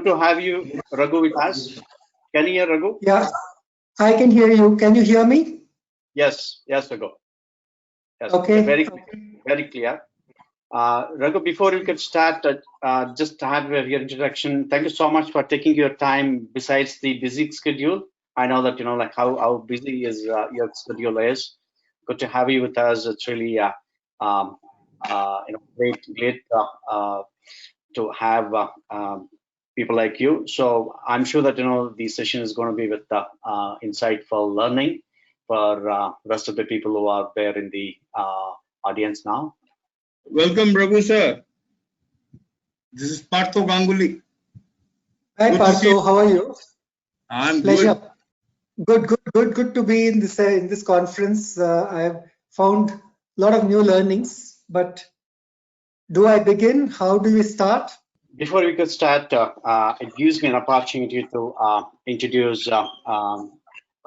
good to have you, Raghu, with us. Can you hear Raghu? Yeah, I can hear you. Can you hear me? Yes, yes, Raghu. Yes, Okay. very clear. Raghu, before we can start, just to have your introduction. Thank you so much for taking your time besides the busy schedule. I know that like how busy is your schedule is. Good to have you with us. It's really great to have people like you. So I'm sure that the session is going to be with insightful learning for rest of the people who are there in the audience now. Welcome, Raghu sir. This is Partho Ganguly. Hi, Partho. How are you? I'm Pleasure. Good to be in this conference. I have found a lot of new learnings. But do I begin? How do we start? Before we could start, it gives me an opportunity to introduce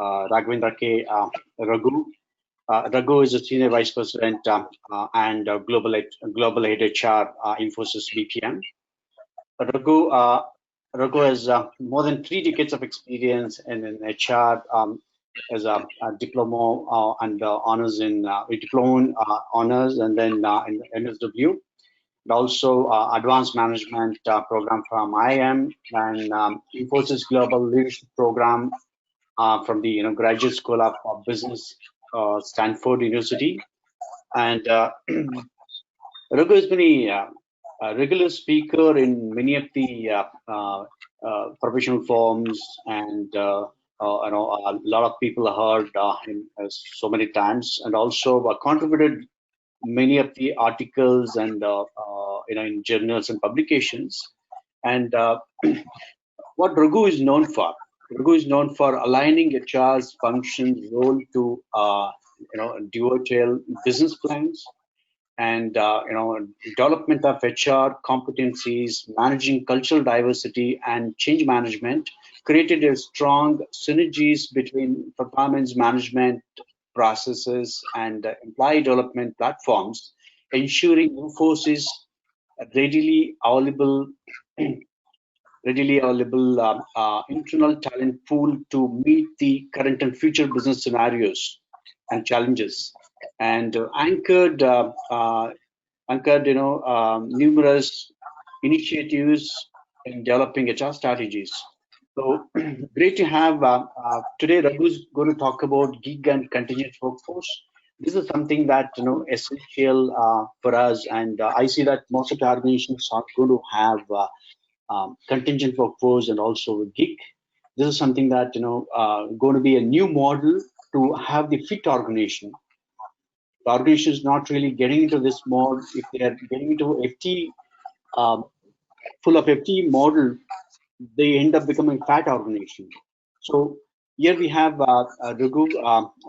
Raghavendra K. Raghu. Raghu is a Senior Vice President and Global Head HR, Infosys BPM. Raghu has more than 3 decades of experience in HR as a diploma and honors in diploma honors, and then in MSW. And also advanced management program from IIM and Infosys Global Leadership Program from the Graduate School of Business, Stanford University. And Raghu has been a regular speaker in many of the professional forums, and a lot of people heard him so many times, and also contributed many of the articles and in journals and publications. And what Raghu is known for, aligning HR's functions role to detailed business plans, and development of HR competencies, managing cultural diversity and change management, created a strong synergies between performance management processes and employee development platforms, ensuring Infosys readily available internal talent pool to meet the current and future business scenarios and challenges, and anchored numerous initiatives in developing HR strategies. So great to have today. Raghu is going to talk about gig and contingent workforce. This is something that essential for us, and I see that most of the organizations are going to have contingent workforce and also gig. This is something that going to be a new model to have the fit organization. The organization is not really getting into this mode. If they are getting into FT, full of FT model, they end up becoming fat organization. So here we have Raghu,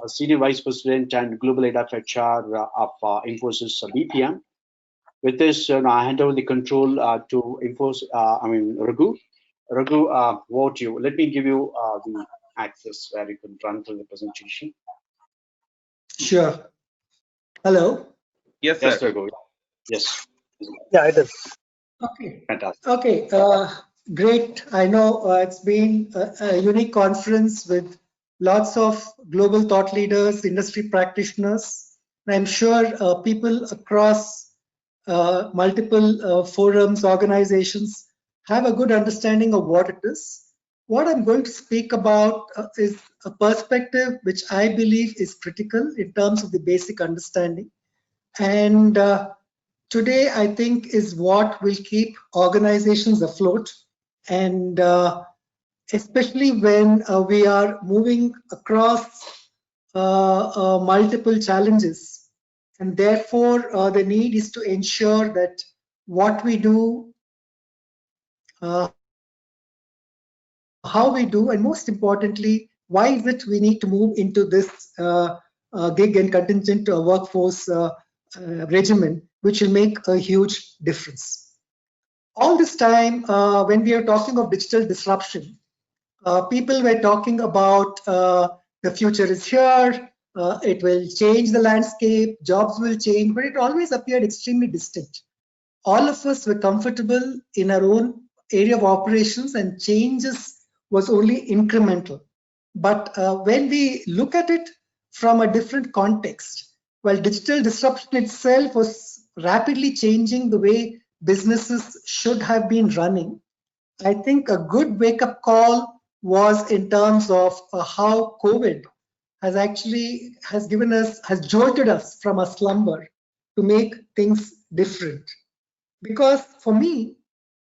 Senior Vice President and Global Head of HR of Infosys BPM. With this, I hand over the control to Raghu. Raghu, over to you. Let me give you the access where you can run through the presentation. Sure. Hello. Yes, sir. Yes, Raghu. Yes. Yeah, it is. Okay. Fantastic. Okay. Great. I know it's been a unique conference with lots of global thought leaders, industry practitioners. I'm sure people across multiple forums, organizations have a good understanding of what it is. What I'm going to speak about is a perspective which I believe is critical in terms of the basic understanding. And today, I think, is what will keep organizations afloat. And especially when we are moving across multiple challenges. And therefore, the need is to ensure that what we do, how we do, and most importantly, why is it we need to move into this gig and contingent workforce regimen, which will make a huge difference. All this time, when we are talking of digital disruption, people were talking about the future is here, it will change the landscape, jobs will change, but it always appeared extremely distant. All of us were comfortable in our own area of operations, and changes was only incremental. But when we look at it from a different context, while digital disruption itself was rapidly changing the way businesses should have been running, I think a good wake-up call was in terms of how COVID has jolted us from a slumber to make things different. Because for me,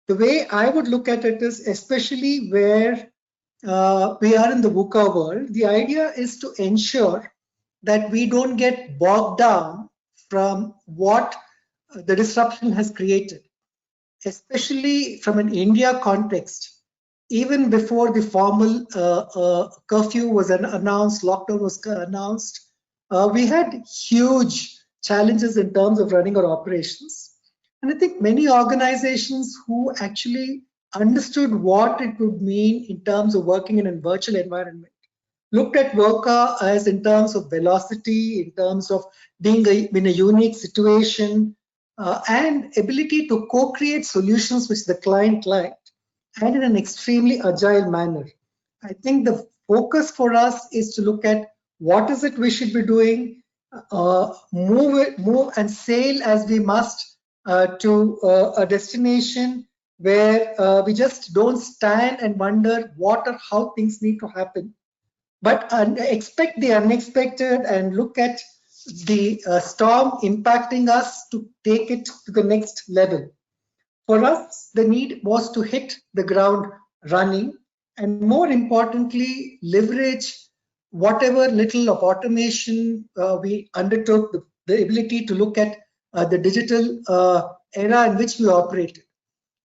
the way I would look at it is, especially where we are in the VUCA world, the idea is to ensure that we don't get bogged down from what the disruption has created, especially from an India context. Even before the formal curfew was announced, lockdown was announced, we had huge challenges in terms of running our operations. And I think many organizations who actually understood what it would mean in terms of working in a virtual environment looked at VUCA as in terms of velocity, in terms of being in a unique situation, and ability to co-create solutions which the client liked, and in an extremely agile manner. I think the focus for us is to look at what is it we should be doing, move and sail as we must to a destination where we just don't stand and wonder what or how things need to happen, but expect the unexpected and look at the storm impacting us to take it to the next level. For us, the need was to hit the ground running, and more importantly, leverage whatever little of automation we undertook, the ability to look at the digital era in which we operated.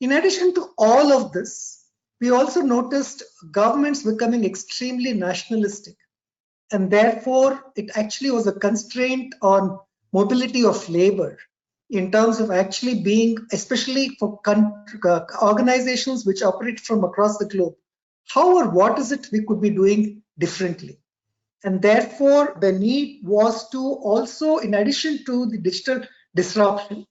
In addition to all of this, we also noticed governments becoming extremely nationalistic, and therefore it actually was a constraint on mobility of labor in terms of actually being, especially for organizations which operate from across the globe, how or what is it we could be doing differently. And therefore the need was to also, in addition to the digital disruption,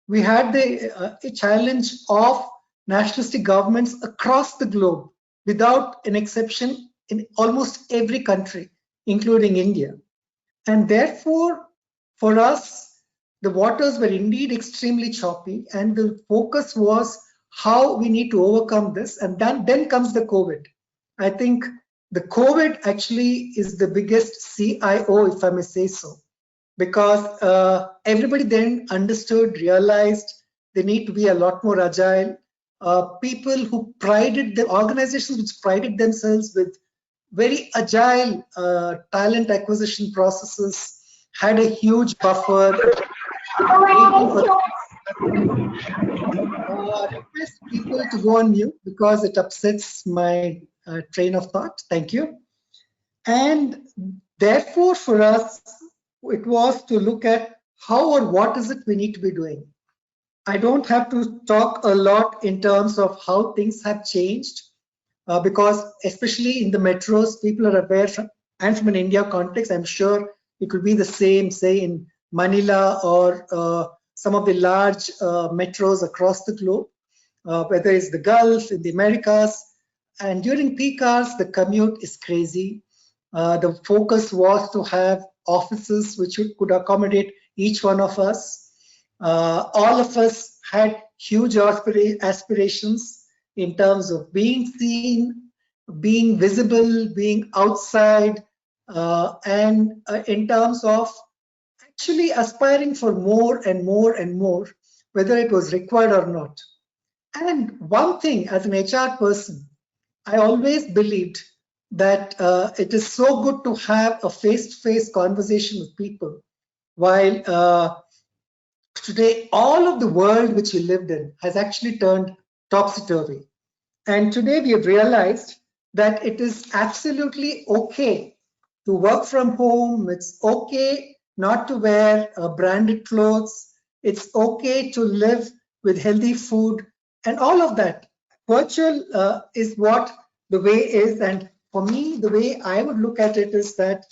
we had the challenge of nationalistic governments across the globe, without an exception, in almost every country, including India. And therefore, for us, the waters were indeed extremely choppy, and the focus was how we need to overcome this. And then comes the COVID. I think the COVID actually is the biggest CIO, if I may say so, because everybody then understood, realized they need to be a lot more agile. People who organizations which prided themselves with very agile talent acquisition processes had a huge buffer. Request people to go on mute because it upsets my train of thought. Thank you. And therefore, for us, it was to look at how or what is it we need to be doing. I don't have to talk a lot in terms of how things have changed, because especially in the metros, people are aware and from an India context, I'm sure it could be the same, say in Manila or some of the large metros across the globe, whether it's the Gulf, in the Americas. And during peak hours, the commute is crazy. The focus was to have offices which could accommodate each one of us. All of us had huge aspirations in terms of being seen, being visible, being outside, and in terms of actually aspiring for more and more and more, whether it was required or not. And one thing, as an HR person, I always believed that it is so good to have a face-to-face conversation with people, while today all of the world which we lived in has actually turned topsy-turvy. And today we have realized that it is absolutely okay to work from home. It's okay not to wear branded clothes. It's okay to live with healthy food and all of that. Virtual is what the way is. And for me, the way I would look at it is that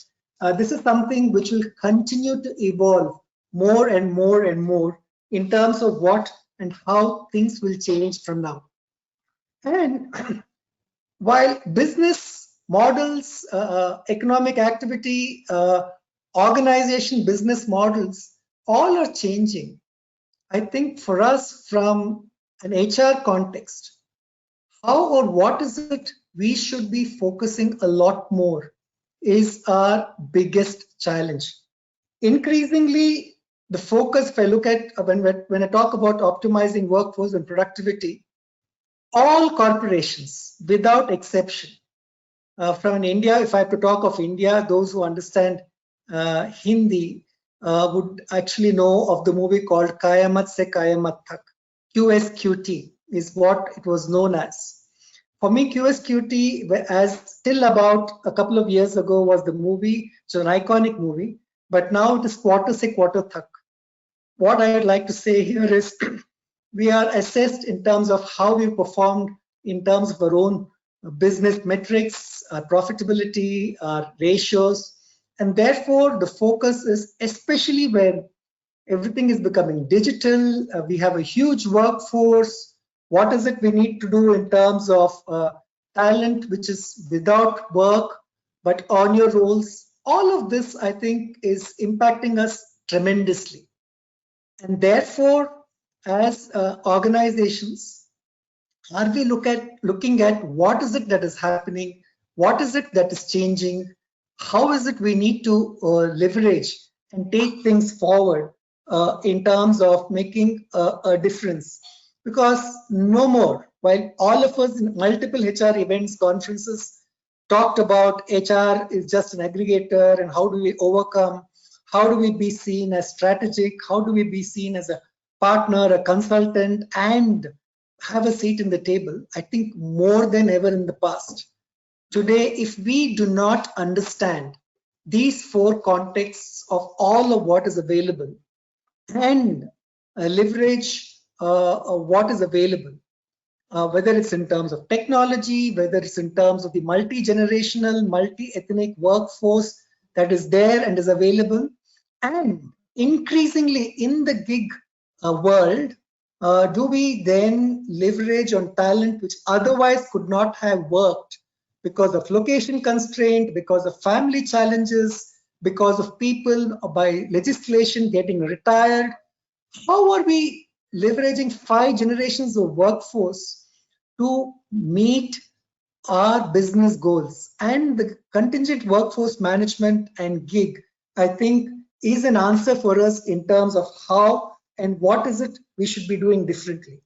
this is something which will continue to evolve more and more and more in terms of what and how things will change from now. And while business models, economic activity, organization business models, all are changing, I think for us from an HR context, how or what is it we should be focusing a lot more is our biggest challenge. Increasingly, the focus, if I look at when I talk about optimizing workforce and productivity, all corporations without exception, from India, if I have to talk of India, those who understand Hindi would actually know of the movie called Kayamat Se Kayamat Tak. QSQT is what it was known as. For me, QSQT, as till about a couple of years ago, was the movie. It's an iconic movie, but now it is Quarter Se Quarter Tak. What I would like to say here is we are assessed in terms of how we performed in terms of our own business metrics, our profitability, our ratios, and therefore the focus is, especially when everything is becoming digital, we have a huge workforce. What is it we need to do in terms of talent which is without work but on your roles? All of this, I think, is impacting us tremendously. And therefore, as organizations, are we looking at what is it that is happening? What is it that is changing? How is it we need to leverage and take things forward in terms of making a difference? Because no more, while all of us in multiple HR events, conferences talked about HR is just an aggregator and how do we overcome, how do we be seen as strategic, how do we be seen as a partner, a consultant, and have a seat in the table. I think more than ever in the past. Today, if we do not understand these four contexts of all of what is available and leverage what is available, whether it's in terms of technology, whether it's in terms of the multi-generational, multi-ethnic workforce that is there and is available, and increasingly in the gig world, do we then leverage on talent which otherwise could not have worked because of location constraint, because of family challenges, because of people by legislation getting retired? How are we leveraging 5 generations of workforce to meet our business goals? And the contingent workforce management and gig, I think, is an answer for us in terms of how and what is it we should be doing differently.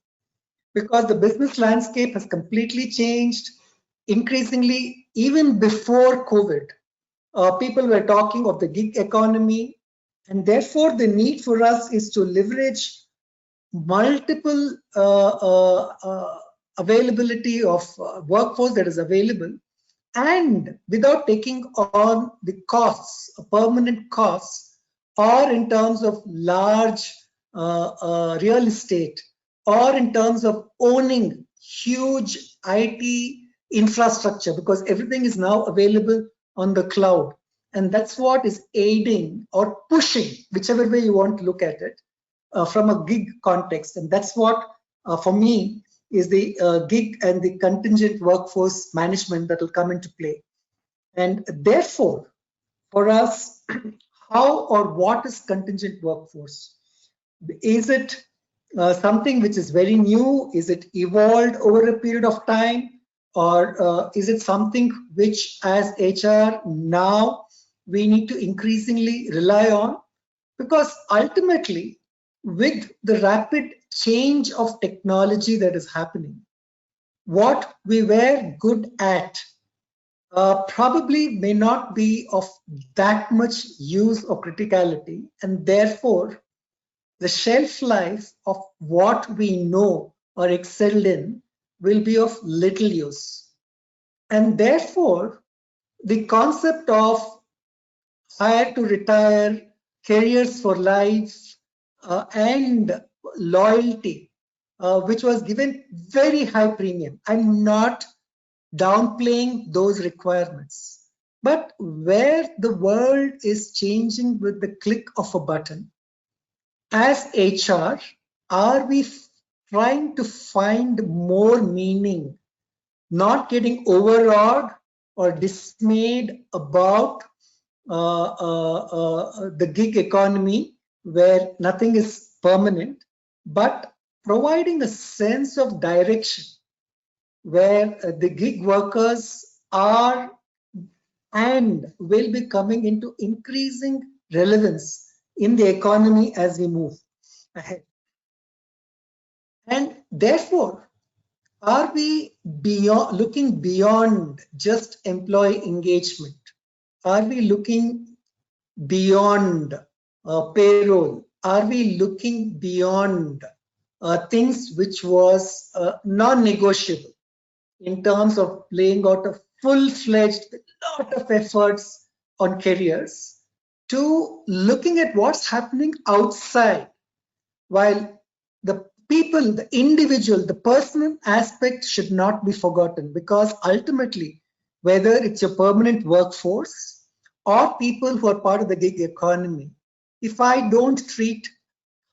Because the business landscape has completely changed. Increasingly, even before COVID, people were talking of the gig economy, and therefore the need for us is to leverage multiple availability of workforce that is available, and without taking on the costs, permanent costs, or in terms of large real estate, or in terms of owning huge IT infrastructure, because everything is now available on the cloud. And that's what is aiding or pushing, whichever way you want to look at it, from a gig context. And that's what, for me, is the gig and the contingent workforce management that will come into play. And therefore, for us, how or what is contingent workforce? Is it something which is very new? Is it evolved over a period of time? Or is it something which, as HR, now we need to increasingly rely on? Because ultimately, with the rapid change of technology that is happening, what we were good at probably may not be of that much use or criticality, and therefore the shelf life of what we know or excelled in will be of little use. And therefore, the concept of hire to retire, careers for life, and loyalty, which was given very high premium. I'm not downplaying those requirements, but where the world is changing with the click of a button, as HR, are we trying to find more meaning not getting overawed or dismayed about the gig economy where nothing is permanent, but providing a sense of direction where the gig workers are and will be coming into increasing relevance in the economy as we move ahead. And therefore, are we looking beyond just employee engagement? Are we looking beyond payroll? Are we looking beyond things which was non-negotiable in terms of laying out a full-fledged lot of efforts on careers to looking at what's happening outside, while the people, the individual, the personal aspect should not be forgotten, because ultimately, whether it's your permanent workforce or people who are part of the gig economy, if I don't treat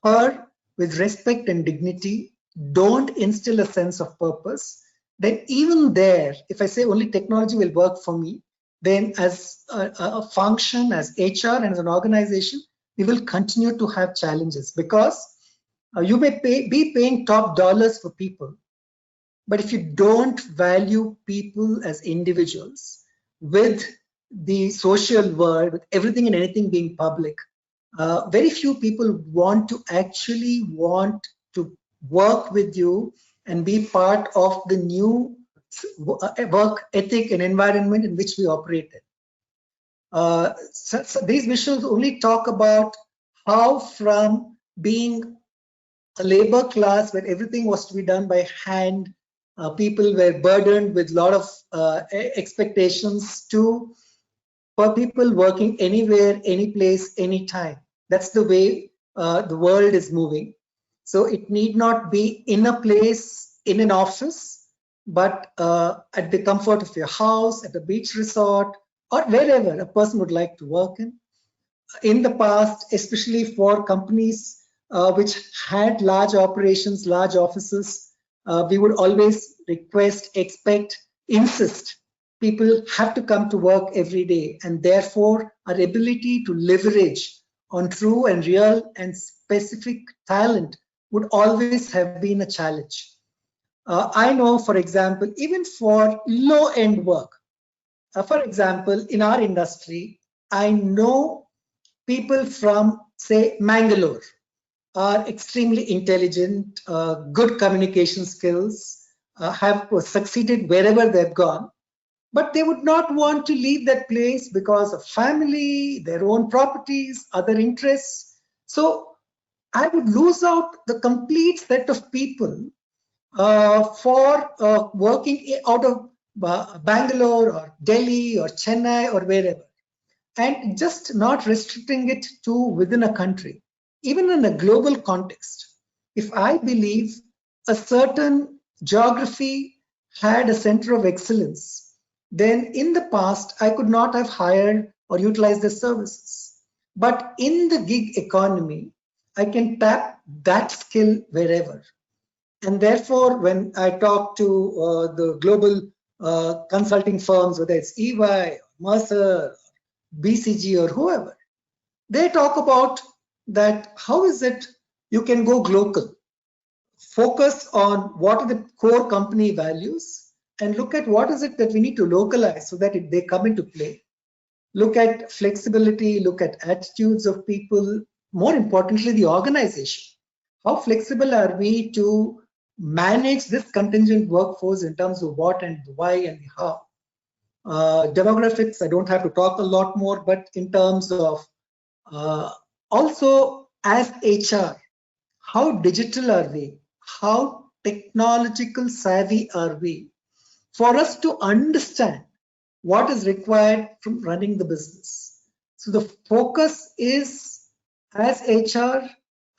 her with respect and dignity, don't instill a sense of purpose, then even there, if I say only technology will work for me, then as a function, as HR and as an organization, we will continue to have challenges, because you may be paying top dollars for people, but if you don't value people as individuals with the social world, with everything and anything being public, very few people want to work with you and be part of the new work ethic and environment in which we operate in. So these visuals only talk about how from being a labor class where everything was to be done by hand, people were burdened with a lot of expectations, to for people working anywhere, any place, anytime. That's the way the world is moving. So it need not be in a place, in an office, but at the comfort of your house, at a beach resort, or wherever a person would like to work in. In the past, especially for companies which had large operations, large offices, we would always request, expect, insist people have to come to work every day, and therefore our ability to leverage on true and real and specific talent would always have been a challenge. I know, for example, even for low-end work, for example, in our industry, I know people from, say, Mangalore are extremely intelligent, good communication skills, have succeeded wherever they've gone, but they would not want to leave that place because of family, their own properties, other interests. So I would lose out the complete set of people for working out of Bangalore or Delhi or Chennai or wherever, and just not restricting it to within a country. Even in a global context, if I believe a certain geography had a center of excellence, then in the past I could not have hired or utilized the services. But in the gig economy, I can tap that skill wherever. And therefore, when I talk to the global consulting firms, whether it's EY, Mercer, BCG, or whoever, they talk about that how is it you can go global, focus on what are the core company values, and look at what is it that we need to localize so that they come into play. Look at flexibility, look at attitudes of people, more importantly, the organization. How flexible are we to manage this contingent workforce in terms of what and why and how? Demographics, I don't have to talk a lot more, but in terms of also as HR, how digital are we? How technological savvy are we for us to understand what is required from running the business? So the focus is, as HR,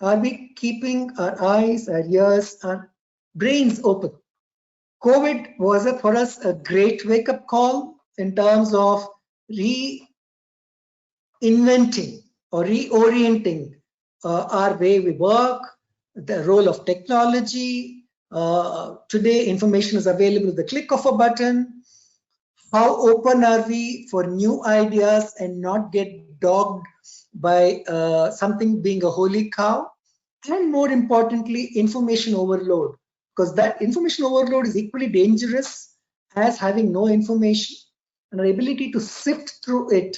are we keeping our eyes, our ears, our brains open? COVID was for us a great wake-up call in terms of reinventing or reorienting our way we work, the role of technology, Today, information is available with the click of a button. How open are we for new ideas and not get dogged by something being a holy cow? And more importantly, information overload, because that information overload is equally dangerous as having no information. And our ability to sift through it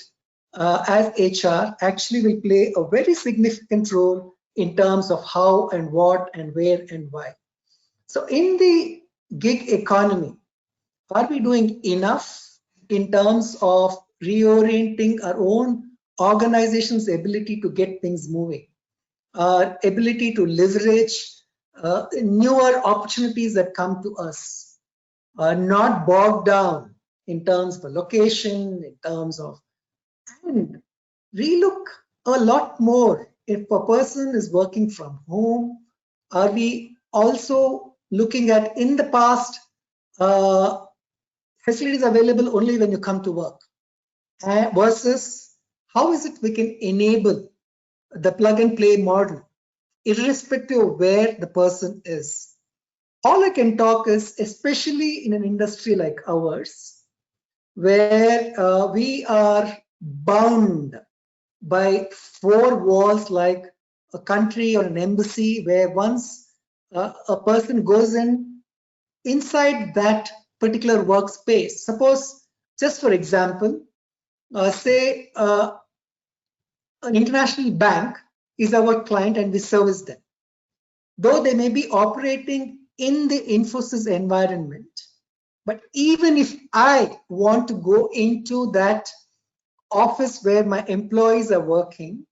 as HR actually will play a very significant role in terms of how and what and where and why. So in the gig economy, are we doing enough in terms of reorienting our own organization's ability to get things moving, our ability to leverage newer opportunities that come to us, not bogged down in terms of location, in terms of, and relook a lot more. If a person is working from home, are we also looking at, in the past, facilities available only when you come to work, versus how is it we can enable the plug and play model irrespective of where the person is. All I can talk is, especially in an industry like ours, where we are bound by four walls like a country or an embassy, where once a person goes inside that particular workspace, suppose, just for example, say an international bank is our client and we service them. Though they may be operating in the Infosys environment, but even if I want to go into that office where my employees are working,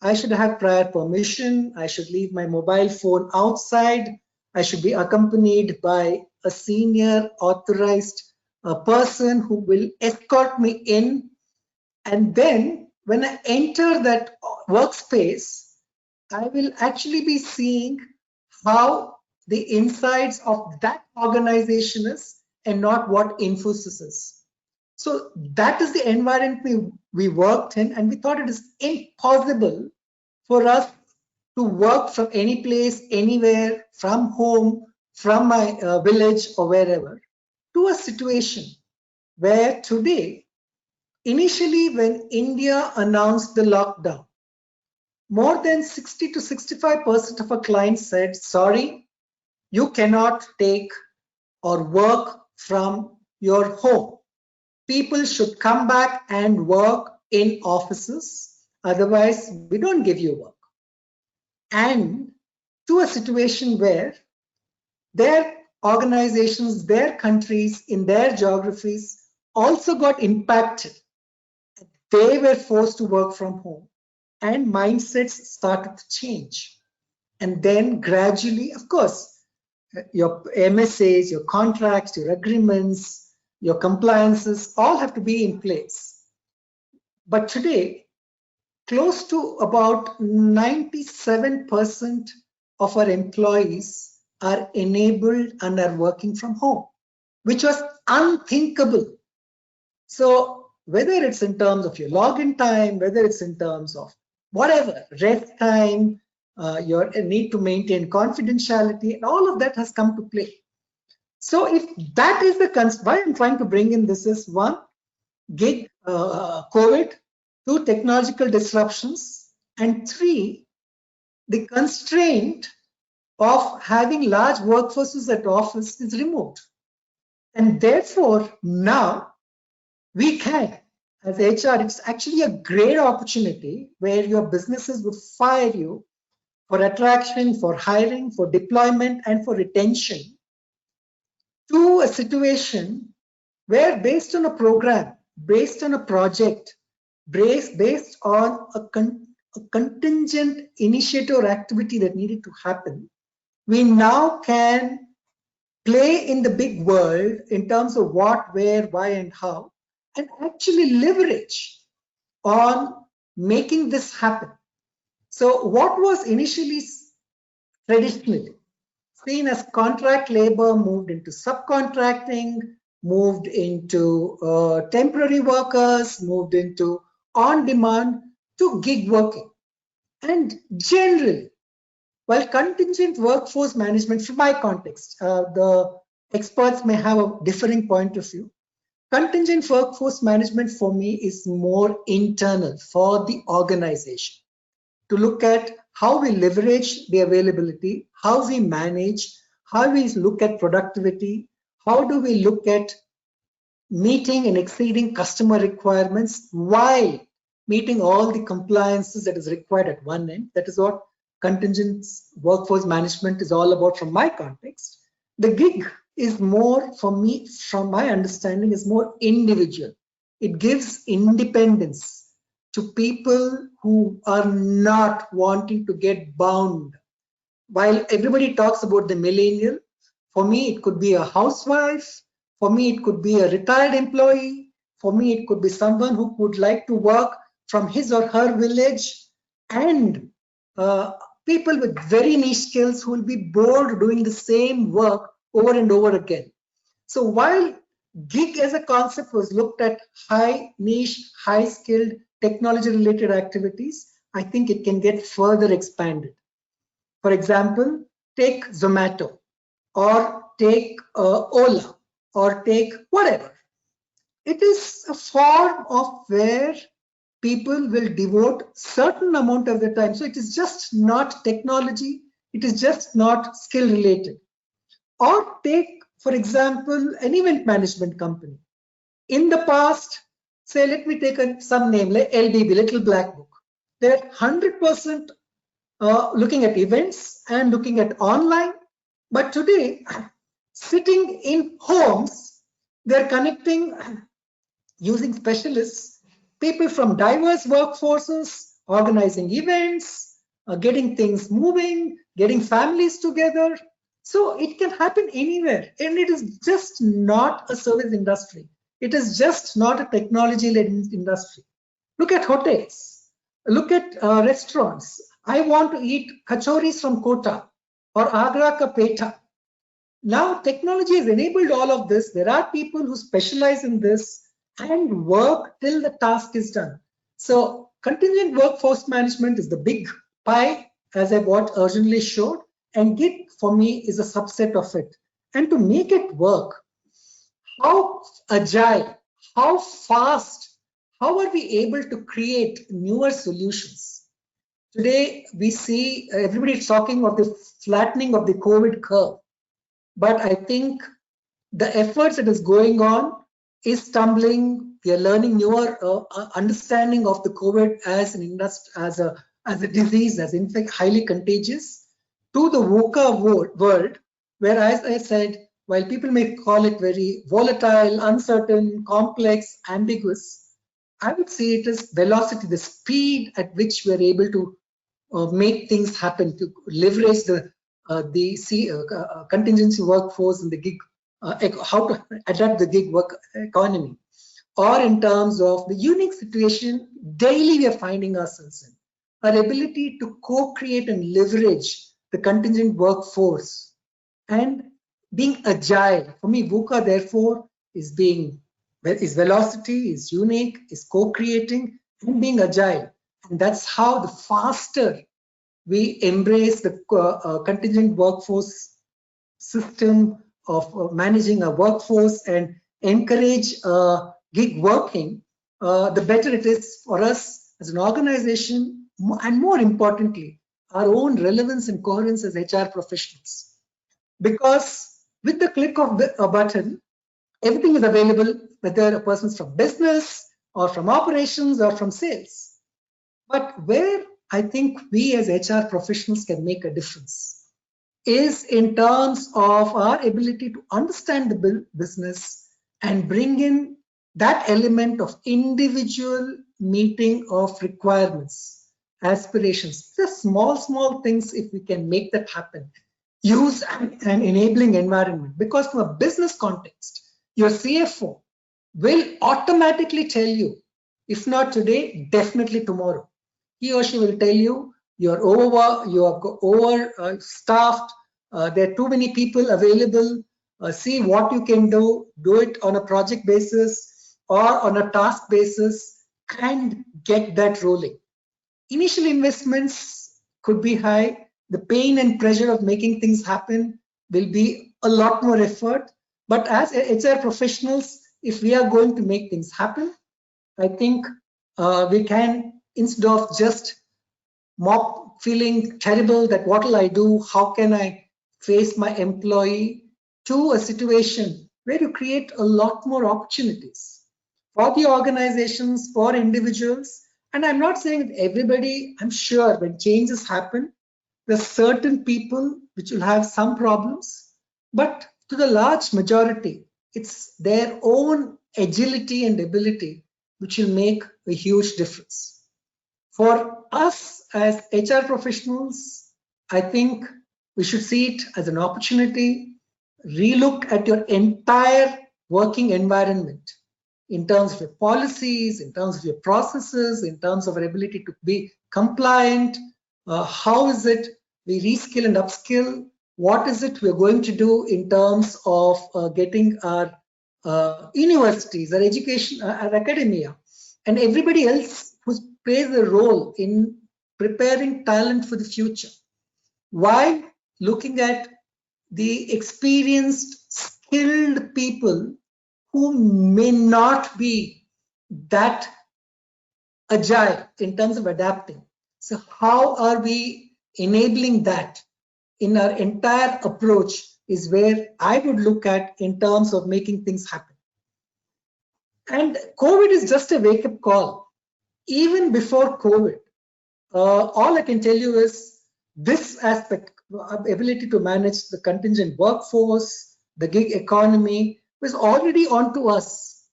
I should have prior permission. I should leave my mobile phone outside. I should be accompanied by a senior authorized person who will escort me in. And then when I enter that workspace, I will actually be seeing how the insides of that organization is and not what Infosys is. So that is the environment we worked in, and we thought it is impossible for us to work from any place, anywhere, from home, from my village or wherever, to a situation where today, initially when India announced the lockdown, more than 60 to 65% of our clients said, sorry, you cannot take or work from your home. People should come back and work in offices, otherwise we don't give you work. And to a situation where their organizations, their countries, in their geographies also got impacted. They were forced to work from home and mindsets started to change. And then gradually, of course, your MSAs, your contracts, your agreements, your compliances all have to be in place. But today, close to about 97% of our employees are enabled and are working from home, which was unthinkable. So whether it's in terms of your login time, whether it's in terms of whatever, rest time, your need to maintain confidentiality, and all of that has come to play. So if that is the why I'm trying to bring in this is, one, gig, COVID, two, technological disruptions, and three, the constraint of having large workforces at office is removed. And therefore, now we can, as HR, it's actually a great opportunity where your businesses would fire you for attraction, for hiring, for deployment, and for retention, to a situation where, based on a program, based on a project, based on a contingent initiative or activity that needed to happen, we now can play in the big world in terms of what, where, why, and how, and actually leverage on making this happen. So what was initially traditionally seen as contract labor moved into subcontracting, moved into temporary workers, moved into on-demand, to gig working. And generally, While contingent workforce management, from my context, the experts may have a differing point of view. Contingent workforce management for me is more internal for the organization, to look at how we leverage the availability, how we manage, how we look at productivity, how do we look at meeting and exceeding customer requirements while meeting all the compliances that is required at one end. That is what contingent workforce management is all about from my context. The gig is more, for me, from my understanding, is more individual. It gives independence to people who are not wanting to get bound. While everybody talks about the millennial, for me, it could be a housewife. For me, it could be a retired employee. For me, it could be someone who would like to work from his or her village, and people with very niche skills who will be bored doing the same work over and over again. So while gig as a concept was looked at high niche, high skilled technology related activities, I think it can get further expanded. For example, take Zomato, or take Ola, or take whatever. It is a form of where people will devote certain amount of their time. So it is just not technology, it is just not skill related. Or take, for example, an event management company. In the past, say, let me take some name like LBB, Little Black Book. They're 100% looking at events and looking at online. But today, sitting in homes, they're connecting using specialists, people from diverse workforces, organizing events, getting things moving, getting families together. So it can happen anywhere. And it is just not a service industry. It is just not a technology-led industry. Look at hotels. Look at restaurants. I want to eat kachoris from Kota or Agra ka Petha. Now technology has enabled all of this. There are people who specialize in this and work till the task is done. So contingent workforce management is the big pie, as I what urgently showed, and gig for me is a subset of it. And to make it work, how agile, how fast, how are we able to create newer solutions? Today, we see everybody talking of the flattening of the COVID curve. But I think the efforts that is going on is stumbling. We are learning newer understanding of the COVID as an industry, as a disease, as in fact highly contagious, to the VUCA world, where, as I said, while people may call it very volatile, uncertain, complex, ambiguous, I would say it is velocity, the speed at which we are able to make things happen, to leverage the contingency workforce and the gig, how to adapt the gig work economy, or in terms of the unique situation daily we are finding ourselves in, our ability to co-create and leverage the contingent workforce and being agile. For me, VUCA therefore is velocity, is unique, is co-creating, and being agile. And that's how the faster we embrace the contingent workforce system of managing a workforce and encourage gig working, the better it is for us as an organization, and more importantly, our own relevance and coherence as HR professionals. Because with the click of a button, everything is available, whether a person's from business or from operations or from sales. But where I think we as HR professionals can make a difference is in terms of our ability to understand the business and bring in that element of individual meeting of requirements, aspirations, just small things. If we can make that happen, use an enabling environment, because from a business context, your CFO will automatically tell you, if not today, definitely tomorrow. He or she will tell you you're overstaffed, there are too many people available, see what you can do it on a project basis or on a task basis, and get that rolling. Initial investments could be high, the pain and pressure of making things happen will be a lot more effort. But as HR professionals, if we are going to make things happen, I think we can, instead of just feeling terrible that what will I do, how can I face my employee, to a situation where you create a lot more opportunities for the organizations, for individuals. And I'm not saying that everybody, I'm sure when changes happen, there's certain people which will have some problems, but to the large majority, it's their own agility and ability which will make a huge difference. For us as HR professionals, I think we should see it as an opportunity, relook at your entire working environment in terms of your policies, in terms of your processes, in terms of our ability to be compliant. How is it we reskill and upskill? What is it we're going to do in terms of getting our universities, our education, our academia, and everybody else who plays a role in preparing talent for the future, while looking at the experienced, skilled people who may not be that agile in terms of adapting. So how are we enabling that in our entire approach is where I would look at in terms of making things happen. And COVID is just a wake-up call. Even before COVID, all I can tell you is this aspect, ability to manage the contingent workforce, the gig economy, was already onto us.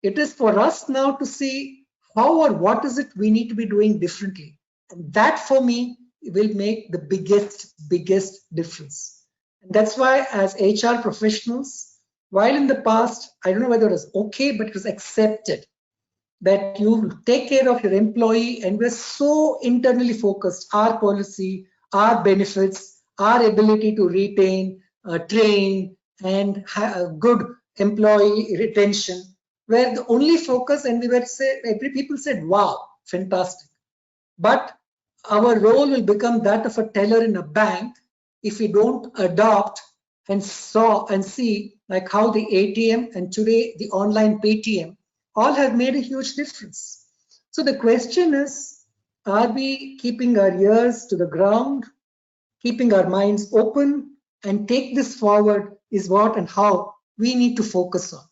It is for us now to see how or what is it we need to be doing differently. And that for me will make the biggest difference. And that's why as HR professionals, while in the past, I don't know whether it was okay, but it was accepted that you take care of your employee, and we're so internally focused, our policy, our benefits, our ability to retain, train, and have good employee retention, where the only focus, and we were say, people said, wow, fantastic. But our role will become that of a teller in a bank if we don't adopt and see like how the ATM and today the online Paytm all have made a huge difference. So the question is, are we keeping our ears to the ground, keeping our minds open, and take this forward is what and how we need to focus on.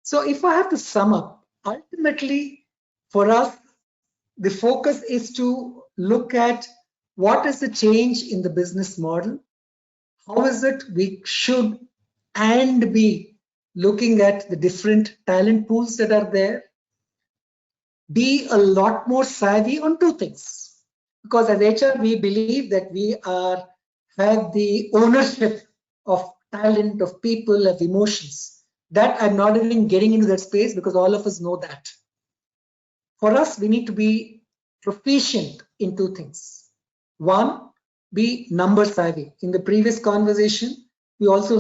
So if I have to sum up, ultimately for us, the focus is to look at what is the change in the business model, how is it we should and be looking at the different talent pools that are there, be a lot more savvy on two things. Because as HR, we believe that we have the ownership of talent, of people, of emotions. That I'm not even getting into that space because all of us know that. For us, we need to be proficient in two things. One, be number savvy. In the previous conversation,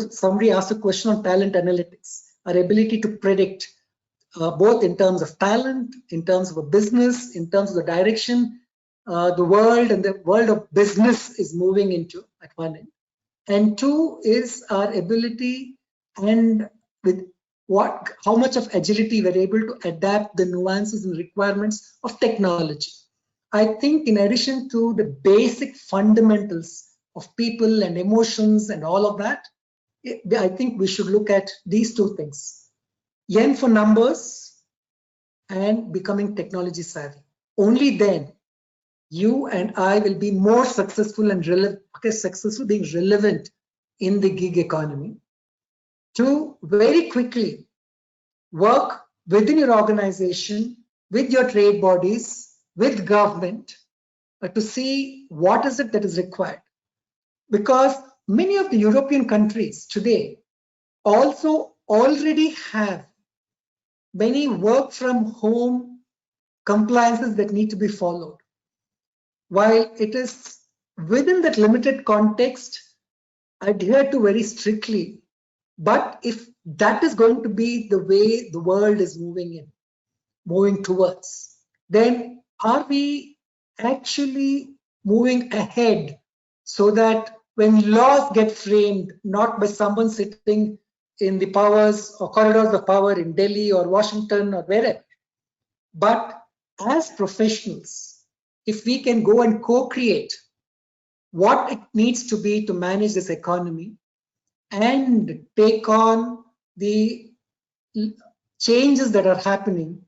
somebody asked a question on talent analytics, our ability to predict both in terms of talent, in terms of a business, in terms of the direction the world of business is moving into at one end. And two is our ability and with how much of agility we're able to adapt the nuances and requirements of technology. I think in addition to the basic fundamentals of people and emotions and all of that, I think we should look at these two things. Yen for numbers and becoming technology savvy. Only then you and I will be more successful and being relevant in the gig economy. To very quickly work within your organization, with your trade bodies, with government, to see what is it that is required. Because many of the European countries today also already have many work from home compliances that need to be followed. While it is within that limited context, adhere to very strictly. But if that is going to be the way the world is moving towards, then are we actually moving ahead so that when laws get framed, not by someone sitting in the powers or corridors of power in Delhi or Washington or wherever, but as professionals, if we can go and co-create what it needs to be to manage this economy and take on the changes that are happening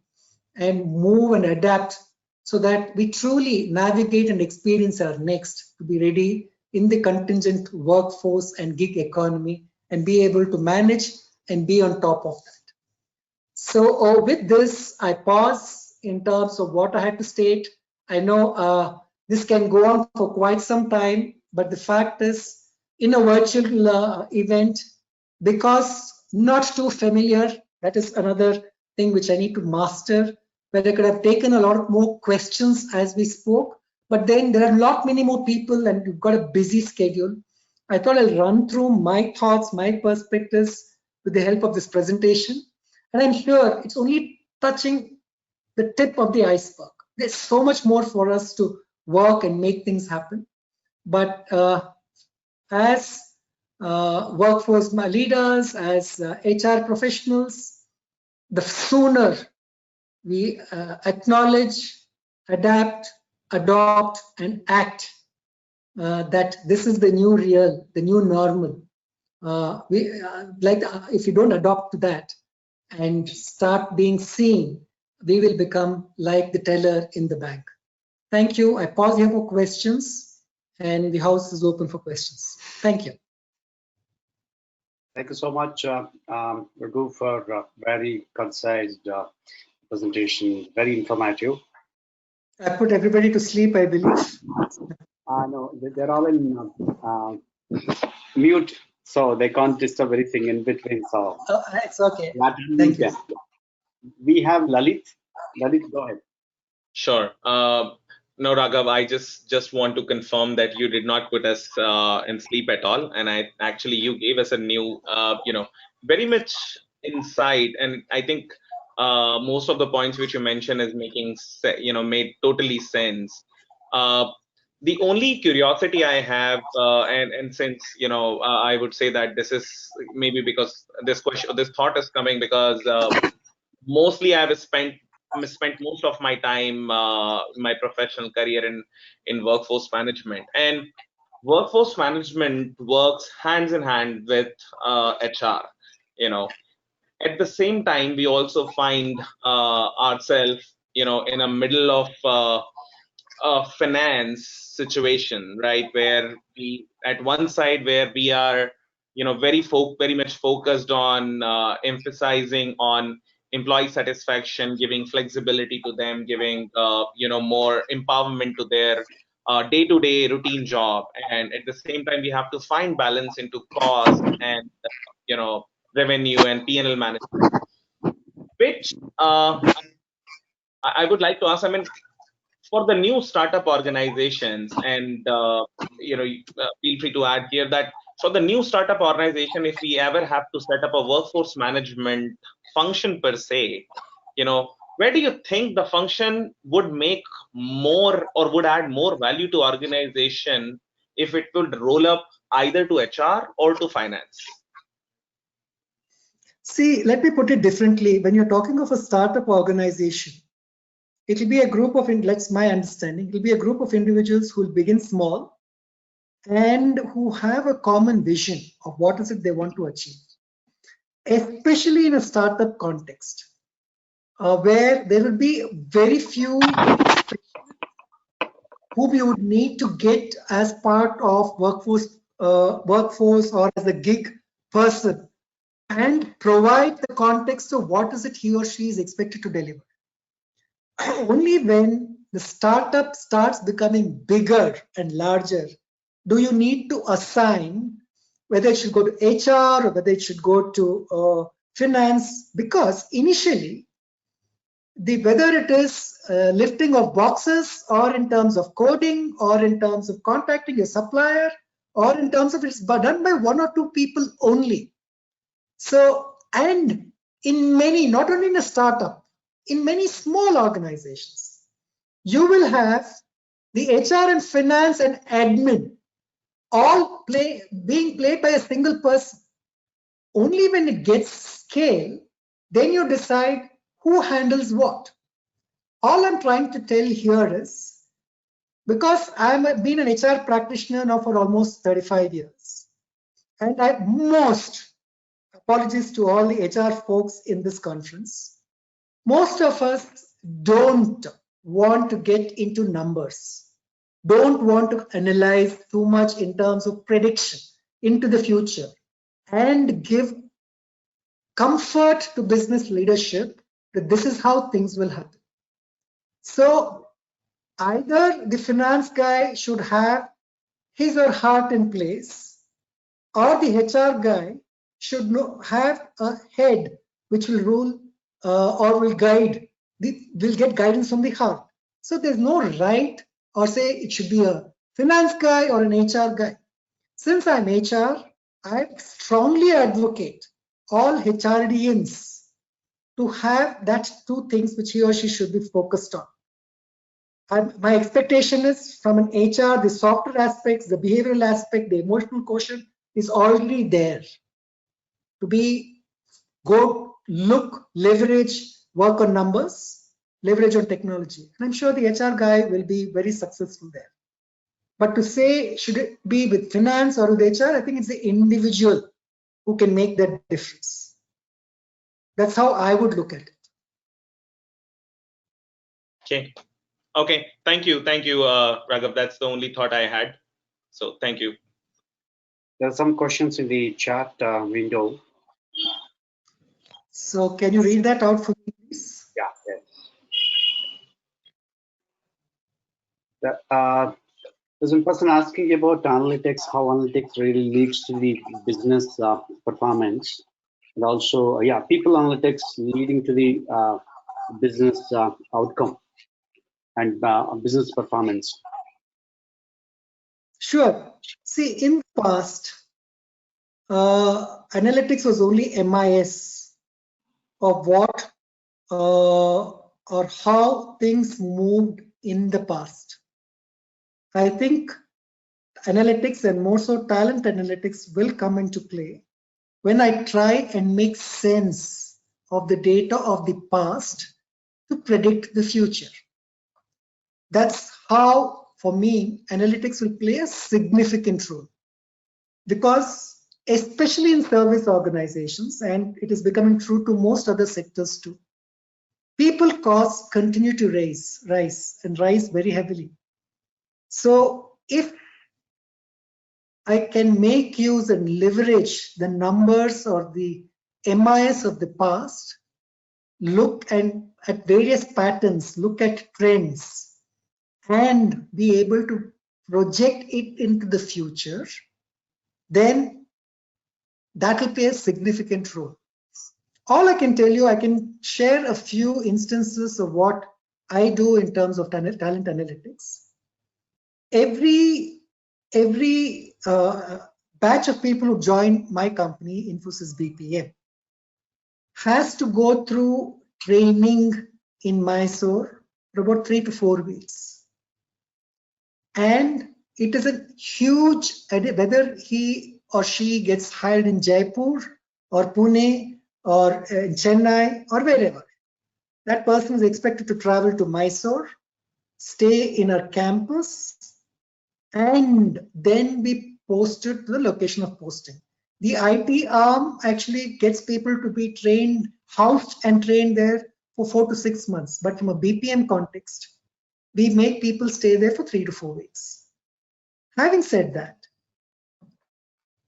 and move and adapt so that we truly navigate and experience our next to be ready in the contingent workforce and gig economy and be able to manage and be on top of that. So with this, I pause in terms of what I had to state. I know this can go on for quite some time, but the fact is, in a virtual event, because not too familiar, that is another thing which I need to master, where I could have taken a lot more questions as we spoke, but then there are a lot many more people and you've got a busy schedule. I thought I'll run through my thoughts, my perspectives with the help of this presentation. And I'm sure it's only touching the tip of the iceberg. There's so much more for us to work and make things happen. But as workforce leaders, as HR professionals, the sooner we acknowledge, adapt, adopt, and act that this is the new real, the new normal. If you don't adopt to that and start being seen, we will become like the teller in the bank. Thank you. I pause here for questions, and the house is open for questions. Thank you. Thank you so much, Raghu, for a very concise presentation, very informative. I put everybody to sleep, I believe. No, they're all in mute, so they can't disturb anything in between. So it's okay. Thank you. We have Lalit. Lalit, go ahead. Sure. No, Raghav, I just want to confirm that you did not put us in sleep at all, and you gave us a new, very much insight, and I think most of the points which you mentioned is made totally sense. The only curiosity I have, and since I would say that this is maybe because this thought is coming because mostly I've spent most of my time, my professional career in workforce management, and workforce management works hands in hand with HR. At the same time, we also find ourselves, in a middle of a finance situation, right, where we at one side where we are, very much focused on emphasizing on employee satisfaction, giving flexibility to them, giving more empowerment to their day-to-day routine job, and at the same time we have to find balance into cost and revenue and P&L management, which I would like to ask. I mean, for the new startup organizations, and feel free to add here that for the new startup organization, if we ever have to set up a workforce management function per se, where do you think the function would make more or would add more value to organization if it would roll up either to HR or to finance? See, let me put it differently. When you're talking of a startup organization, it will be a group of, that's my understanding, it will be a group of individuals who will begin small and who have a common vision of what is it they want to achieve, especially in a startup context, where there will be very few whom you would need to get as part of workforce or as a gig person and provide the context of what is it he or she is expected to deliver. Only when the startup starts becoming bigger and larger do you need to assign whether it should go to HR or whether it should go to finance, because initially, whether it is lifting of boxes or in terms of coding or in terms of contacting your supplier or in terms of it's done by one or two people only. So, and in many, not only in a startup, in many small organizations, you will have the HR and finance and admin all being played by a single person. Only when it gets scale, then you decide who handles what. All I'm trying to tell here is, because I've been an HR practitioner now for almost 35 years, and apologies to all the HR folks in this conference, most of us don't want to get into numbers, don't want to analyze too much in terms of prediction into the future, and give comfort to business leadership that this is how things will happen. So either the finance guy should have his or heart in place, or the HR guy should have a head which will rule or will guide, will get guidance from the heart. So there's no right, or say it should be a finance guy or an HR guy. Since I'm HR, I strongly advocate all HRDians to have that two things which he or she should be focused on. My expectation is from an HR, the softer aspects, the behavioral aspect, the emotional quotient is already there to be go, look, leverage, work on numbers, leverage on technology. And I'm sure the HR guy will be very successful there. But to say, should it be with finance or with HR, I think it's the individual who can make that difference. That's how I would look at it. Okay. Okay. Thank you. Thank you, Raghav. That's the only thought I had. So thank you. There are some questions in the chat window. So can you read that out for me, please? Yeah. Yes. There's one person asking about analytics, how analytics really leads to the business performance, and also, people analytics leading to the business outcome and business performance. Sure. See, in the past, analytics was only MIS of what or how things moved in the past. I think analytics, and more so talent analytics, will come into play when I try and make sense of the data of the past to predict the future. That's how, for me, analytics will play a significant role. Because especially in service organizations, and it is becoming true to most other sectors too, people costs continue to rise very heavily. So if I can make use and leverage the numbers or the MIS of the past, look at various patterns, look at trends, and be able to project it into the future, then that will play a significant role. All I can tell you, I can share a few instances of what I do in terms of talent analytics. Every batch of people who join my company, Infosys BPM, has to go through training in Mysore for about 3 to 4 weeks. And it is a huge, whether he or she gets hired in Jaipur or Pune or in Chennai or wherever, that person is expected to travel to Mysore, stay in our campus, and then be posted to the location of posting. The IT arm actually gets people to be trained, housed and trained there for 4 to 6 months. But from a BPM context, we make people stay there for 3 to 4 weeks. Having said that,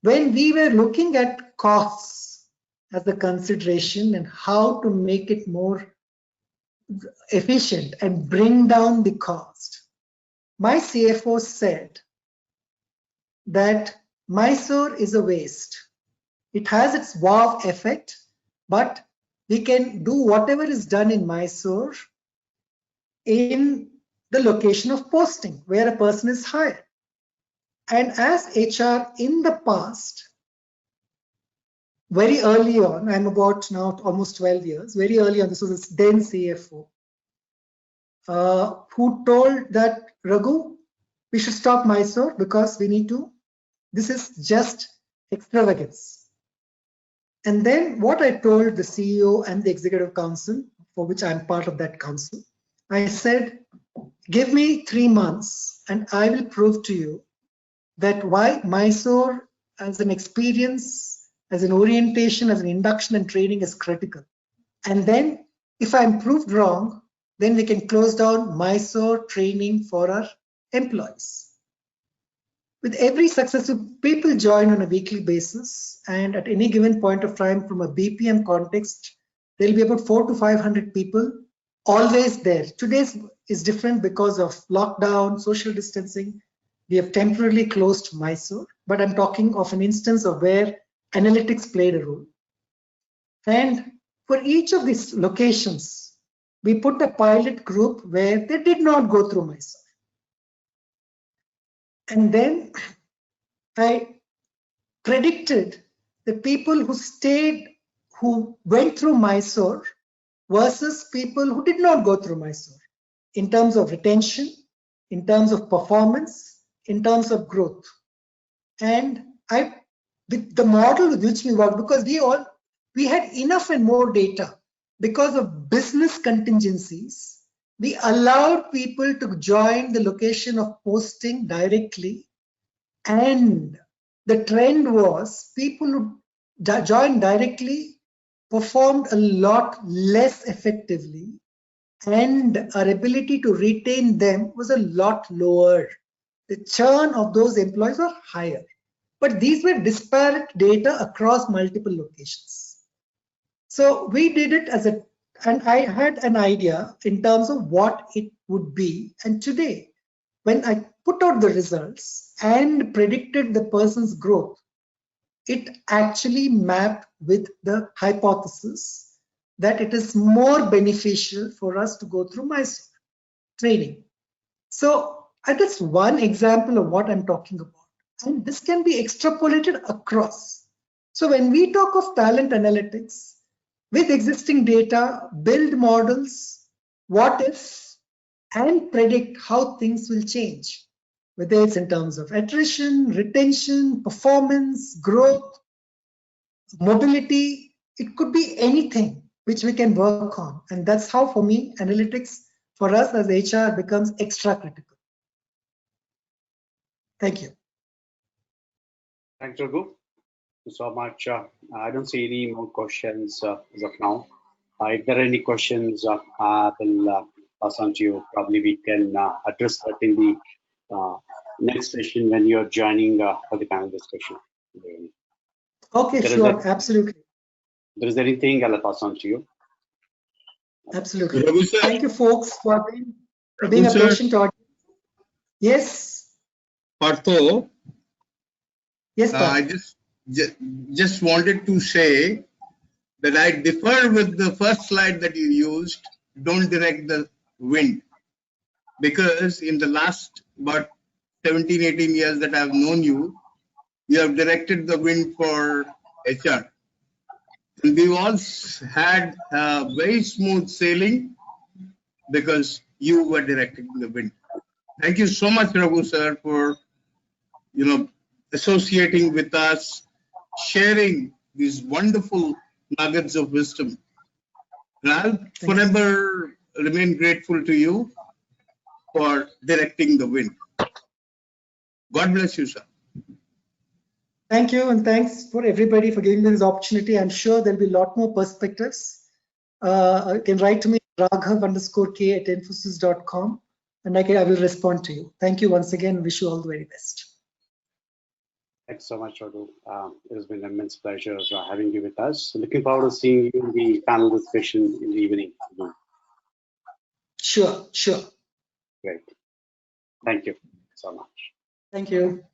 when we were looking at costs as a consideration and how to make it more efficient and bring down the cost, my CFO said that Mysore is a waste. It has its wow effect, but we can do whatever is done in Mysore in the location of posting where a person is hired. And as HR in the past, very early on, I'm about now almost 12 years, very early on, this was a then CFO, who told that, Raghu, we should stop Mysore because we need to this is just extravagance. And then what I told the CEO and the executive council, for which I'm part of that council, I said, give me 3 months and I will prove to you that why Mysore as an experience, as an orientation, as an induction and training is critical. And then if I'm proved wrong, then we can close down Mysore training for our employees. With every successive, people join on a weekly basis, and at any given point of time from a BPM context, there'll be about 400 to 500 people always there. Today's is different because of lockdown, social distancing. We have temporarily closed Mysore, but I'm talking of an instance of where analytics played a role. And for each of these locations, we put a pilot group where they did not go through Mysore. And then I predicted the people who stayed, who went through Mysore versus people who did not go through Mysore in terms of retention, in terms of performance, in terms of growth. And with the model with which we work, because we had enough and more data, because of business contingencies, we allowed people to join the location of posting directly. And the trend was people who joined directly performed a lot less effectively, and our ability to retain them was a lot lower. The churn of those employees were higher. But these were disparate data across multiple locations. So we did it and I had an idea in terms of what it would be. And today, when I put out the results and predicted the person's growth, it actually mapped with the hypothesis that it is more beneficial for us to go through Mysore training. So that's one example of what I'm talking about. And this can be extrapolated across. So when we talk of talent analytics, with existing data, build models, what if, and predict how things will change, whether it's in terms of attrition, retention, performance, growth, mobility. It could be anything which we can work on. And that's how, for me, analytics for us as HR becomes extra critical. Thank you. Thanks, Raghu. So much. I don't see any more questions as of now. If there are any questions, I will pass on to you. Probably we can address that in the next session when you're joining for the panel discussion. Okay, sure, absolutely. If there is anything, I'll pass on to you. Absolutely. Thank you, folks, for being a patient audience. Yes. Partho. Yes, I just wanted to say that I differ with the first slide that you used. Don't direct the wind, because in the last about 17, 18 years that I've known you, you have directed the wind for HR. And we've all had very smooth sailing because you were directing the wind. Thank you so much, Raghu sir, for associating with us, sharing these wonderful nuggets of wisdom. And I'll forever remain grateful to you for directing the wind. God bless you, sir. Thank you, and thanks for everybody for giving me this opportunity. I'm sure there'll be a lot more perspectives. You can write to me raghav_k@infosys.com, and I will respond to you. Thank you once again. Wish you all the very best. Thanks so much, Raghu. It has been an immense pleasure having you with us. Looking forward to seeing you in the panel discussion in the evening. Sure. Great. Thank you so much. Thank you.